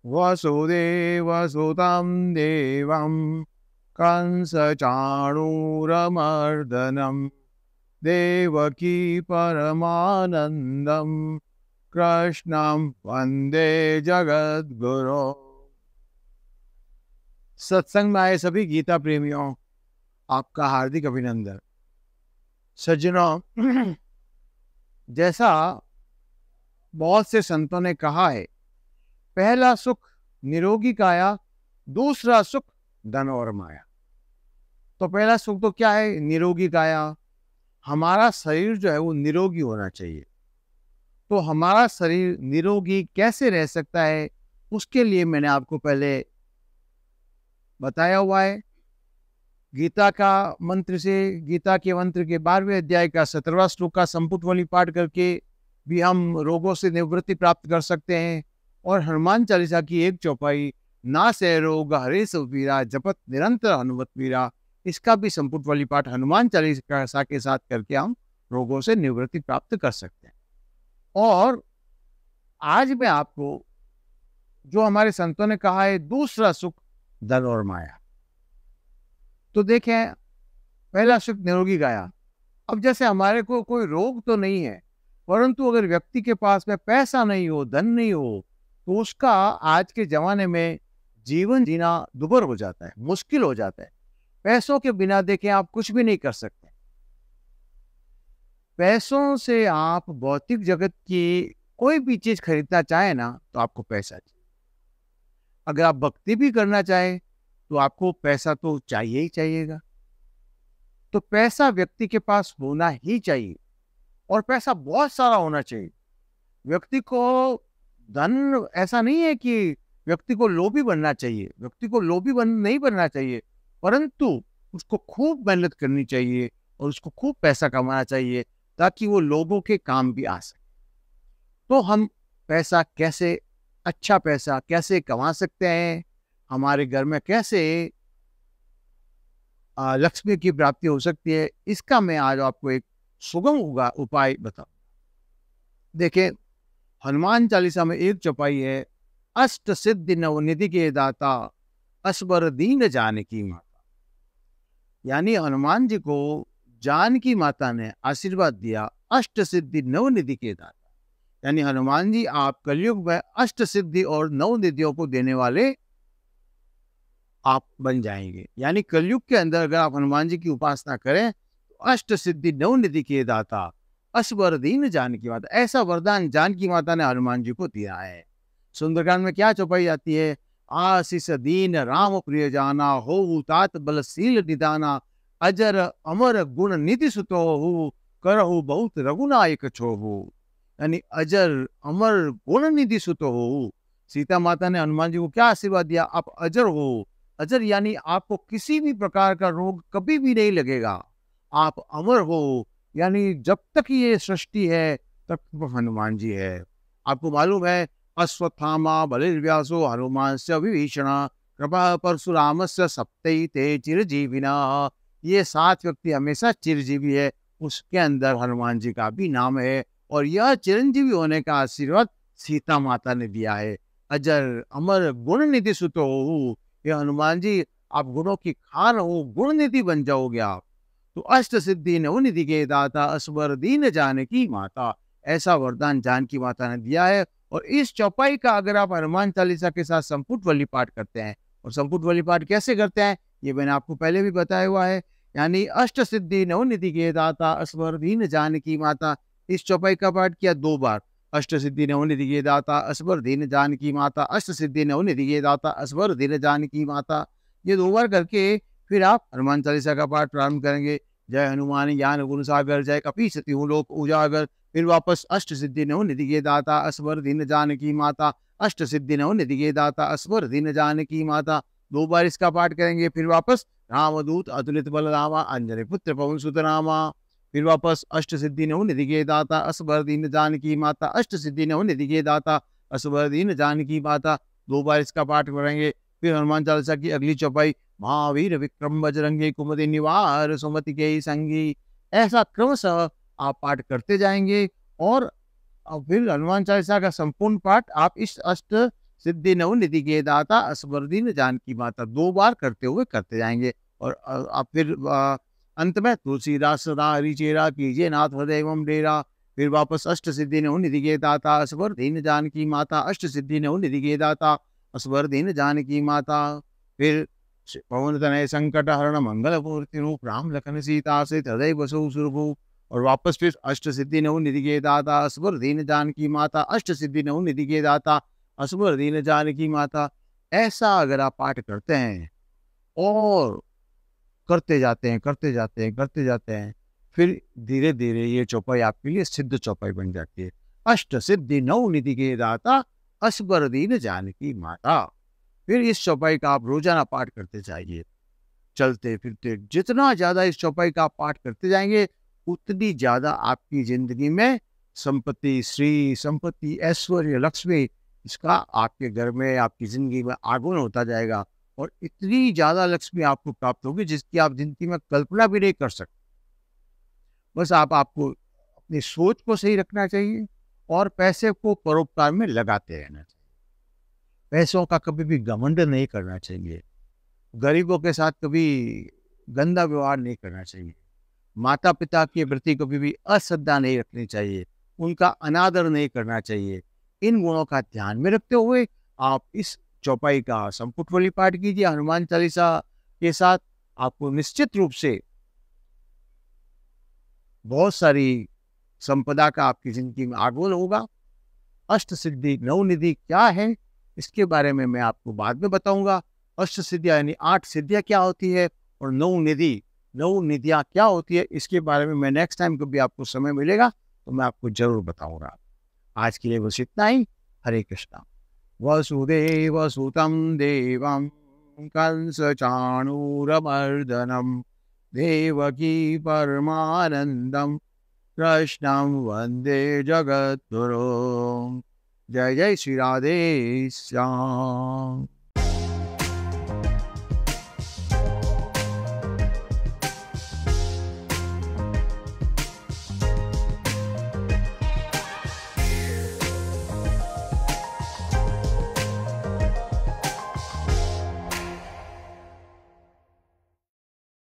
वसुदेवसुतं देवं कंसचाणूरमर्दनं देवकी परमानंदम कृष्णं वंदे जगद्गुरो। सत्संग में आए सभी गीता प्रेमियों, आपका हार्दिक अभिनंदन। सज्जनों, जैसा बहुत से संतों ने कहा है, पहला सुख निरोगी काया, दूसरा सुख धन और माया। तो पहला सुख तो क्या है? निरोगी काया। हमारा शरीर जो है वो निरोगी होना चाहिए। तो हमारा शरीर निरोगी कैसे रह सकता है, उसके लिए मैंने आपको पहले बताया हुआ है। गीता का मंत्र से, गीता के मंत्र के 12वें अध्याय का 17वां श्लोक का संपुट वाली पाठ करके भी हम रोगों से निवृत्ति प्राप्त कर सकते हैं। और हनुमान चालीसा की एक चौपाई, ना से रोग हरे सुपीरा जपत निरंतर हनुमत वीरा, इसका भी संपुट वाली पाठ हनुमान चालीसा के साथ करके हम रोगों से निवृत्ति प्राप्त कर सकते हैं। और आज मैं आपको जो हमारे संतों ने कहा है, दूसरा सुख धन और माया। तो देखें, पहला सुख निरोगी काया। अब जैसे हमारे को कोई रोग तो नहीं है, परंतु अगर व्यक्ति के पास में पैसा नहीं हो, धन नहीं हो, तो उसका आज के जमाने में जीवन जीना दुभर हो जाता है, मुश्किल हो जाता है। पैसों के बिना देखें आप कुछ भी नहीं कर सकते। पैसों से आप भौतिक जगत की कोई भी चीज खरीदना चाहे ना, तो आपको पैसा चाहिए। अगर आप भक्ति भी करना चाहे तो आपको पैसा तो चाहिए ही चाहिएगा। तो पैसा व्यक्ति के पास होना ही चाहिए, और पैसा बहुत सारा होना चाहिए। व्यक्ति को धन ऐसा नहीं है कि व्यक्ति को लोभी बनना चाहिए, व्यक्ति को लोभी नहीं बनना चाहिए, परंतु उसको खूब मेहनत करनी चाहिए और उसको खूब पैसा कमाना चाहिए, ताकि वो लोगों के काम भी आ सके। तो हम पैसा कैसे, अच्छा पैसा कैसे कमा सकते हैं, हमारे घर में कैसे लक्ष्मी की प्राप्ति हो सकती है, इसका मैं आज आपको एक सुगम उपाय बताऊं। देखिए, हनुमान चालीसा में एक चौपाई है, अष्ट सिद्धि नवनिधि के दाता असबर दीन जानकी माता। यानी हनुमान जी को जानकी माता ने आशीर्वाद दिया, अष्ट सिद्धि नवनिधि के दाता। यानी हनुमान जी आप कलयुग में अष्ट सिद्धि और नवनिधियों को देने वाले आप बन जाएंगे। यानी कलयुग के अंदर अगर आप हनुमान जी की उपासना करें तो अष्ट सिद्धि नवनिधि के दाता असबर दीन जानकी माता, ऐसा वरदान जानकी माता ने हनुमान जी को दिया है। सुंदरकांड में क्या चौपाई आती है? आशीष दीन राम प्रिय जाना, हो तात बलशील निदाना, अजर अमर गुण निधि सुतो हो, करहु बहुत रघुनायक छोहु। यानी अजर अमर गुण निधि सुतो हो। सीता माता ने हनुमान जी को क्या आशीर्वाद दिया? आप अजर हो। अजर यानी आपको किसी भी प्रकार का रोग कभी भी नहीं लगेगा। आप अमर हो, यानी जब तक ये सृष्टि है तब तक हनुमान जी है। आपको मालूम है, अश्वत्थामा बलिर्व्यासो हनुमान से विभीषण कृपा परशुराम से सप्तैते चिरजीविना। ये 7 व्यक्ति हमेशा चिरजीवी है, उसके अंदर हनुमान जी का भी नाम है। और यह चिरंजीवी होने का आशीर्वाद सीता माता ने दिया है। अजर अमर गुण निधि सुतो हो, ये हनुमान जी आप गुणों की खान हो, गुण निधि बन जाओगे आप। तो अष्ट सिद्धि नवनिधि के दाता असबर दीन जानकी माता, ऐसा वरदान जानकी माता ने दिया है। और इस चौपाई का अगर आप हनुमान चालीसा के साथ संपुट वली पाठ करते हैं, और संपुट वली पाठ कैसे करते हैं ये मैंने आपको पहले भी बताया हुआ है। यानी अष्ट सिद्धि नवनिधि के दाता असबर दीन जानकी माता, इस चौपाई का पाठ किया 2 बार। अष्ट सिद्धि नवनिधि के दाता असबर दीन जानकी माता, अष्ट सिद्धि नवनिधि के दाता असबर दीन जानकी माता, ये 2 बार करके फिर आप हनुमान चालीसा का पाठ प्रारंभ करेंगे। जय हनुमान ज्ञान गुण सागर, जय कपीसति हूँ लोक उजागर। फिर वापस अष्ट सिद्धि नवनिधि के दाता असबर दीन जानकी माता, अष्ट सिद्धि नवनिधि के दाता असबर दीन जानकी माता, 2 बार इसका पाठ करेंगे। फिर वापस रामदूत अतुलित बल रामा, अंजनी पुत्र पवन सुत रामा। फिर वापस अष्ट सिद्धि नवनिधि के दाता असबर दीन जानकी माता, अष्ट सिद्धि नवनिधि के दाता असबर दीन जानकी माता, 2 बार इसका पाठ करेंगे। फिर हनुमान चालीसा की अगली चौपाई, महावीर विक्रम बजरंगी कुमति निवार सुमति के संगी। ऐसा क्रमशः आप पाठ करते जाएंगे। और फिर हनुमान चालीसा का संपूर्ण पाठ आप इस अष्ट सिद्धि नवनिधि के दाता असबर दीन जानकी माता। 2 बार करते हुए करते जाएँगे और आप फिर अंत में तुलसीदास सदा हरि चेरा कीजिए नाथ हृदय एवं डेरा। फिर वापस अष्ट सिद्धि नवनिधि के दाता असबर दीन जानकी माता, अष्ट सिद्धि नवनिधि के दाता असबर दीन जानकी माता। फिर पवन तनय संकट हरण मंगल मूर्ति रूप राम लखन सीता से हृदय बसु सुरभूप। और वापस फिर अष्ट सिद्धि नवनिधि के दाता असबर दीन जानकी माता, अष्ट सिद्धि नवनिधि के दाता असबर दीन जानकी माता। ऐसा अगर आप पाठ करते हैं और करते जाते हैं, करते जाते हैं, करते जाते हैं, फिर धीरे-धीरे ये चौपाई आपके लिए सिद्ध चौपाई बन जाती है। अष्ट सिद्धि नवनिधि के दाता असबर दीन जानकी माता। फिर इस चौपाई का आप रोजाना पाठ करते जाइए। चलते-फिरते जितना ज़्यादा इस चौपाई का आप पाठ करते जाएँगे, उतनी ज़्यादा आपकी ज़िंदगी में संपत्ति, श्री, संपत्ति, ऐश्वर्य, लक्ष्मी इसका आपके घर में, आपकी ज़िंदगी में आगमन होता जाएगा और इतनी ज़्यादा लक्ष्मी आपको प्राप्त होगी जिसकी आप ज़िंदगी में कल्पना भी नहीं कर सकते। बस आपको अपनी सोच को सही रखना चाहिए और पैसे को परोपकार में लगाते रहना चाहिए। पैसों का कभी भी घमंड नहीं करना चाहिए। गरीबों के साथ कभी गंदा व्यवहार नहीं करना चाहिए। माता-पिता के प्रति कभी भी अश्रद्धा नहीं रखनी चाहिए। उनका अनादर नहीं करना चाहिए। इन गुणों का ध्यान में रखते हुए आप इस चौपाई का संपुटवली पाठ कीजिए हनुमान चालीसा के साथ। आपको निश्चित रूप से बहुत सारी संपदा का आपकी ज़िंदगी में आगमन होगा। अष्ट सिद्धि नवनिधि क्या है, इसके बारे में मैं आपको बाद में बताऊँगा। अष्ट सिद्धियाँ यानी 8 सिद्धियाँ क्या होती है और नवनिधियाँ क्या होती है, इसके बारे में मैं नेक्स्ट टाइम कभी आपको समय मिलेगा तो मैं आपको ज़रूर बताऊँगा। आज के लिए बस इतना ही। हरे कृष्णा। वसुदेवसुतं देवं कंसचाणूरमर्दनं देवकी परमानन्दं कृष्णं वन्दे जगद्गुरुं। जय जय श्री राधे श्याम।